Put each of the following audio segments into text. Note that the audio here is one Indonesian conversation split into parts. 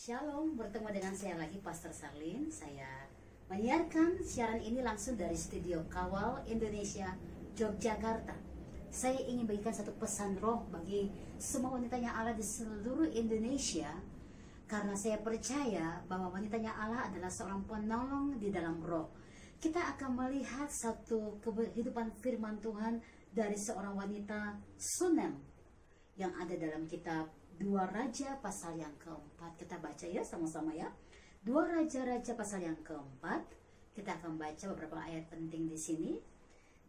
Shalom, bertemu dengan saya lagi Pastor Sarlin. Saya menyiarkan siaran ini langsung dari studio Kawal Indonesia, Yogyakarta. Saya ingin bagikan satu pesan roh bagi semua wanitanya Allah di seluruh Indonesia, karena saya percaya bahwa wanitanya Allah adalah seorang penolong di dalam roh. Kita akan melihat satu kehidupan firman Tuhan dari seorang wanita Sunem yang ada dalam kitab 2 Raja pasal yang keempat. Kita baca ya sama-sama ya. 2 Raja pasal yang keempat. Kita akan baca beberapa ayat penting di sini.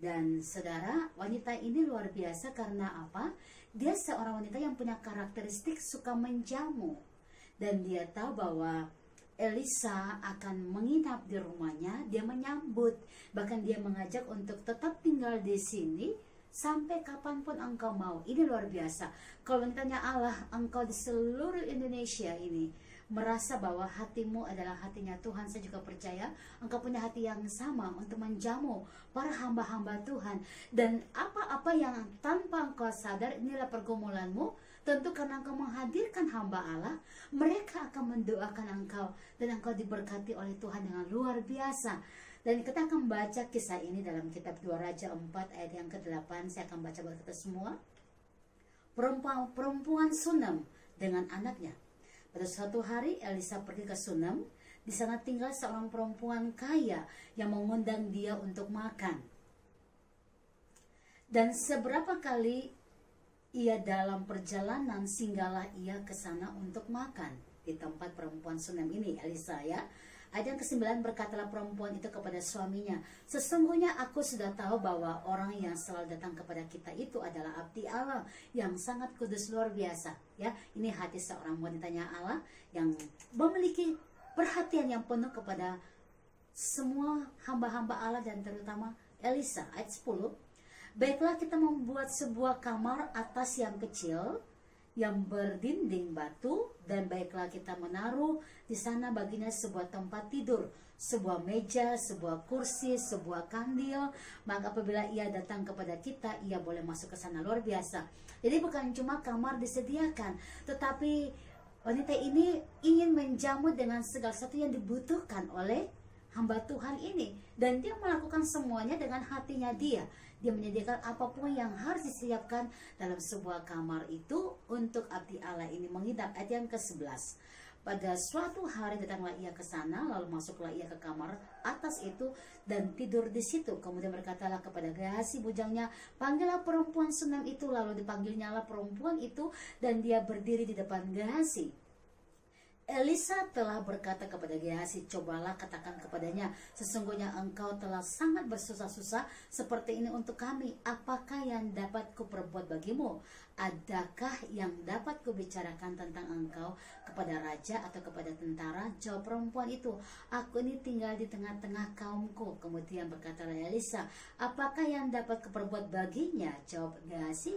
Dan saudara, wanita ini luar biasa karena apa? Dia seorang wanita yang punya karakteristik suka menjamu. Dan dia tahu bahwa Elisa akan menginap di rumahnya. Dia menyambut, bahkan dia mengajak untuk tetap tinggal di sini sampai kapanpun engkau mau. Ini luar biasa. Kalau ditanya Allah, engkau di seluruh Indonesia ini merasa bahwa hatimu adalah hatinya Tuhan. Saya juga percaya engkau punya hati yang sama untuk menjamu para hamba-hamba Tuhan. Dan apa-apa yang tanpa engkau sadar, inilah pergumulanmu. Tentu karena engkau menghadirkan hamba Allah, mereka akan mendoakan engkau, dan engkau diberkati oleh Tuhan dengan luar biasa. Dan kita akan baca kisah ini dalam kitab 2 Raja 4 ayat yang ke-8. Saya akan baca buat kita semua. Perempuan Sunem dengan anaknya. Pada suatu hari Elisa pergi ke Sunem. Di sana tinggal seorang perempuan kaya yang mengundang dia untuk makan. Dan seberapa kali ia dalam perjalanan, singgahlah ia ke sana untuk makan di tempat perempuan Sunem ini, Elisa ya. Ayat yang ke-9, berkatalah perempuan itu kepada suaminya, sesungguhnya aku sudah tahu bahwa orang yang selalu datang kepada kita itu adalah abdi Allah yang sangat kudus, luar biasa ya. Ini hati seorang wanitanya Allah yang memiliki perhatian yang penuh kepada semua hamba-hamba Allah dan terutama Elisa. Ayat 10, baiklah kita membuat sebuah kamar atas yang kecil yang berdinding batu, dan baiklah kita menaruh di sana baginya sebuah tempat tidur, sebuah meja, sebuah kursi, sebuah kandil. Maka apabila ia datang kepada kita, ia boleh masuk ke sana. Luar biasa. Jadi bukan cuma kamar disediakan, tetapi wanita ini ingin menjamu dengan segala sesuatu yang dibutuhkan oleh hamba Tuhan ini, dan dia melakukan semuanya dengan hatinya dia. Dia menyediakan apapun yang harus disiapkan dalam sebuah kamar itu untuk abdi Allah ini menginap. Ayat yang ke-11, pada suatu hari datanglah ia ke sana, lalu masuklah ia ke kamar atas itu dan tidur di situ. Kemudian berkatalah kepada Gehazi bujangnya, panggillah perempuan Sunem itu. Lalu dipanggilnyalah perempuan itu, dan dia berdiri di depan Gehazi. Elisa telah berkata kepada Gehazi, cobalah katakan kepadanya, sesungguhnya engkau telah sangat bersusah-susah seperti ini untuk kami. Apakah yang dapat kuperbuat bagimu? Adakah yang dapat kubicarakan tentang engkau kepada raja atau kepada tentara? Jawab perempuan itu, aku ini tinggal di tengah-tengah kaumku. Kemudian berkatalah Elisa, apakah yang dapat kuperbuat baginya? Jawab Gehazi,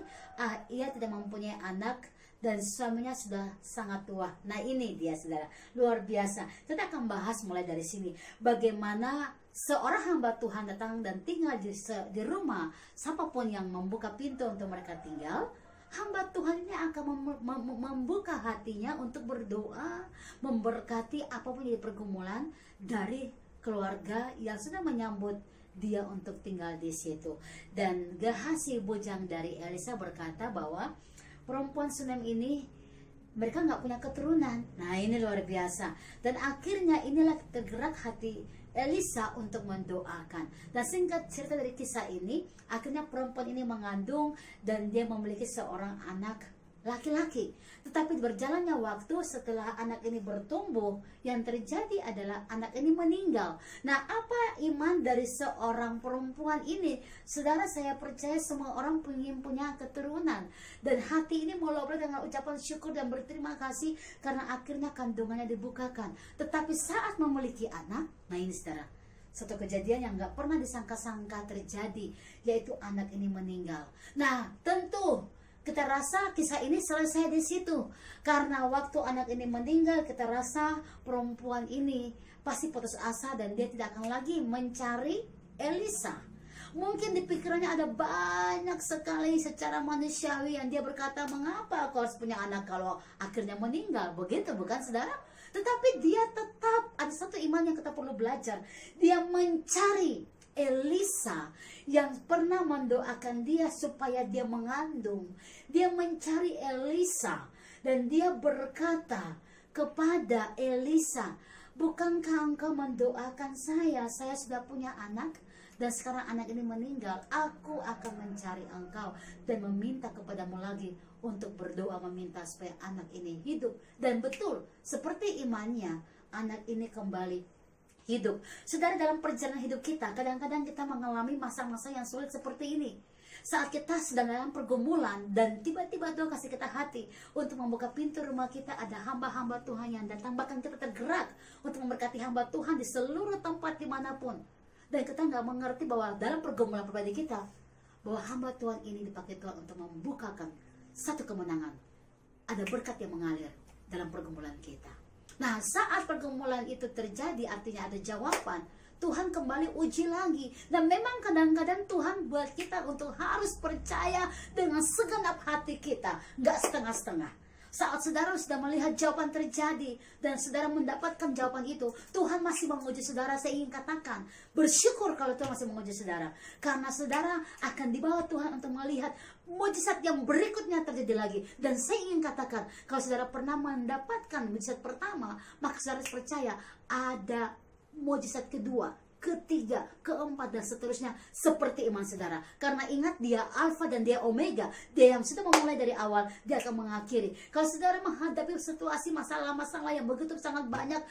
ia tidak mempunyai anak dan suaminya sudah sangat tua. Nah ini dia saudara, luar biasa. Kita akan bahas mulai dari sini, bagaimana seorang hamba Tuhan datang dan tinggal di rumah siapapun yang membuka pintu untuk mereka tinggal. Hamba Tuhan ini akan membuka hatinya untuk berdoa, memberkati apapun jadi pergumulan dari keluarga yang sudah menyambut dia untuk tinggal di situ. Dan Gehazi bujang dari Elisa berkata bahwa perempuan Sunem ini mereka nggak punya keturunan. Nah ini luar biasa. Dan akhirnya inilah tergerak hati Elisa untuk mendoakan. Dan singkat cerita dari kisah ini, akhirnya perempuan ini mengandung dan dia memiliki seorang anak laki-laki. Tetapi berjalannya waktu, setelah anak ini bertumbuh, yang terjadi adalah anak ini meninggal. Nah, apa iman dari seorang perempuan ini? Saudara, saya percaya semua orang ingin punya keturunan, dan hati ini melobrak dengan ucapan syukur dan berterima kasih karena akhirnya kandungannya dibukakan. Tetapi saat memiliki anak, nah ini saudara, satu kejadian yang gak pernah disangka-sangka terjadi, yaitu anak ini meninggal. Nah, tentu kita rasa kisah ini selesai di situ, karena waktu anak ini meninggal, kita rasa perempuan ini pasti putus asa dan dia tidak akan lagi mencari Elisa. Mungkin di pikirannya ada banyak sekali secara manusiawi yang dia berkata, mengapa aku harus punya anak kalau akhirnya meninggal? Begitu bukan saudara? Tetapi dia tetap ada satu iman yang kita perlu belajar. Dia mencari Elisa yang pernah mendoakan dia supaya dia mengandung. Dia mencari Elisa dan dia berkata kepada Elisa, bukankah engkau mendoakan saya? Saya sudah punya anak dan sekarang anak ini meninggal. Aku akan mencari engkau dan meminta kepadamu lagi untuk berdoa meminta supaya anak ini hidup. Dan betul, seperti imannya, anak ini kembali hidup. Saudara, dalam perjalanan hidup kita, kadang-kadang kita mengalami masa-masa yang sulit seperti ini. Saat kita sedang dalam pergumulan dan tiba-tiba Tuhan kasih kita hati untuk membuka pintu rumah kita, ada hamba-hamba Tuhan yang datang. Bahkan kita tergerak untuk memberkati hamba Tuhan di seluruh tempat dimanapun. Dan kita nggak mengerti bahwa dalam pergumulan pribadi kita, bahwa hamba Tuhan ini dipakai Tuhan untuk membukakan satu kemenangan. Ada berkat yang mengalir dalam pergumulan kita. Nah, saat pergumulan itu terjadi, artinya ada jawaban. Tuhan kembali uji lagi. Dan memang kadang-kadang Tuhan buat kita untuk harus percaya dengan segenap hati kita, nggak setengah-setengah. Saat saudara sudah melihat jawaban terjadi dan saudara mendapatkan jawaban itu, Tuhan masih menguji saudara. Saya ingin katakan, bersyukur kalau Tuhan masih menguji saudara, karena saudara akan dibawa Tuhan untuk melihat mujizat yang berikutnya terjadi lagi. Dan saya ingin katakan, kalau saudara pernah mendapatkan mujizat pertama, maka saudara harus percaya ada mujizat kedua, ketiga, keempat, dan seterusnya seperti iman saudara. Karena ingat, dia Alfa dan dia Omega. Dia yang sudah memulai dari awal, dia akan mengakhiri. Kalau saudara menghadapi situasi masalah-masalah yang begitu sangat banyak,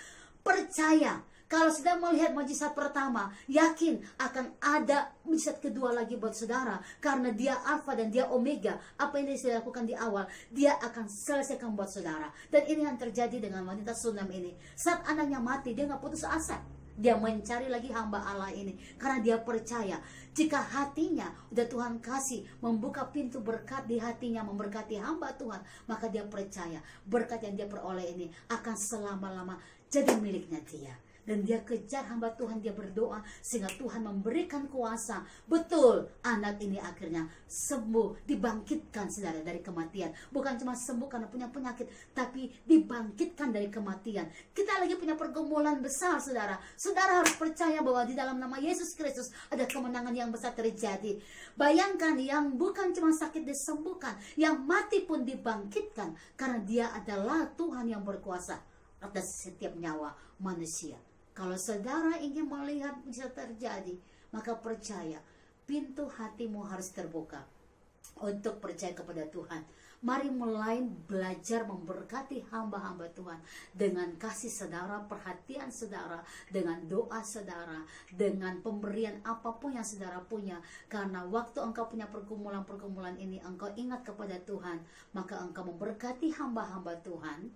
percaya. Kalau sudah melihat mujizat pertama, yakin akan ada mujizat kedua lagi buat saudara. Karena dia Alfa dan dia Omega. Apa yang dia lakukan di awal, dia akan selesaikan buat saudara. Dan ini yang terjadi dengan wanita Sunam ini. Saat anaknya mati, dia nggak putus asa. Dia mencari lagi hamba Allah ini karena dia percaya jika hatinya udah Tuhan kasih membuka pintu berkat di hatinya, memberkati hamba Tuhan, maka dia percaya berkat yang dia peroleh ini akan selama-lama jadi miliknya dia. Dan dia kejar hamba Tuhan, dia berdoa sehingga Tuhan memberikan kuasa. Betul, anak ini akhirnya sembuh, dibangkitkan saudara dari kematian. Bukan cuma sembuh karena punya penyakit, tapi dibangkitkan dari kematian. Kita lagi punya pergumulan besar saudara. Saudara harus percaya bahwa di dalam nama Yesus Kristus ada kemenangan yang besar terjadi. Bayangkan, yang bukan cuma sakit disembuhkan, yang mati pun dibangkitkan. Karena dia adalah Tuhan yang berkuasa atas setiap nyawa manusia. Kalau saudara ingin melihat bisa terjadi, maka percaya, pintu hatimu harus terbuka untuk percaya kepada Tuhan. Mari mulai belajar memberkati hamba-hamba Tuhan dengan kasih saudara, perhatian saudara, dengan doa saudara, dengan pemberian apapun yang saudara punya. Karena waktu engkau punya pergumulan-pergumulan ini, engkau ingat kepada Tuhan, maka engkau memberkati hamba-hamba Tuhan.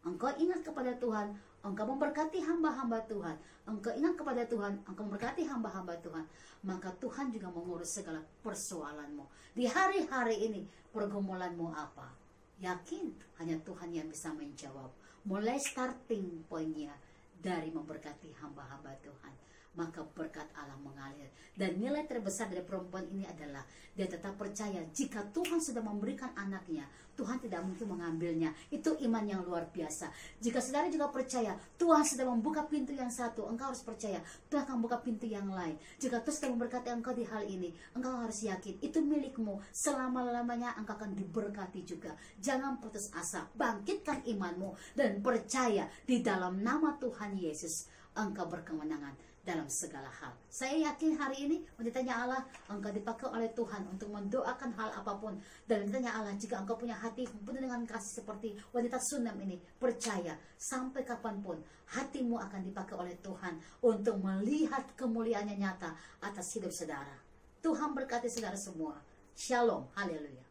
Engkau ingat kepada Tuhan, engkau memberkati hamba-hamba Tuhan. Engkau ingat kepada Tuhan, engkau memberkati hamba-hamba Tuhan. Maka Tuhan juga mengurus segala persoalanmu. Di hari-hari ini, pergumulanmu apa? Yakin hanya Tuhan yang bisa menjawab. Mulai starting pointnya dari memberkati hamba-hamba Tuhan, maka berkat Allah mengalir. Dan nilai terbesar dari perempuan ini adalah dia tetap percaya jika Tuhan sudah memberikan anaknya, Tuhan tidak mungkin mengambilnya. Itu iman yang luar biasa. Jika saudara juga percaya Tuhan sudah membuka pintu yang satu, engkau harus percaya Tuhan akan membuka pintu yang lain. Jika Tuhan sudah memberkati engkau di hal ini, engkau harus yakin itu milikmu. Selama-lamanya engkau akan diberkati juga. Jangan putus asa, bangkitkan imanmu dan percaya di dalam nama Tuhan Yesus engkau berkemenangan dalam segala hal. Saya yakin hari ini wanitanya Allah, engkau dipakai oleh Tuhan untuk mendoakan hal apapun. Dan wanitanya Allah, jika engkau punya hati penuh dengan kasih seperti wanita Sunam ini, percaya sampai kapanpun hatimu akan dipakai oleh Tuhan untuk melihat kemuliaannya nyata atas hidup saudara. Tuhan berkati saudara semua. Shalom, haleluya.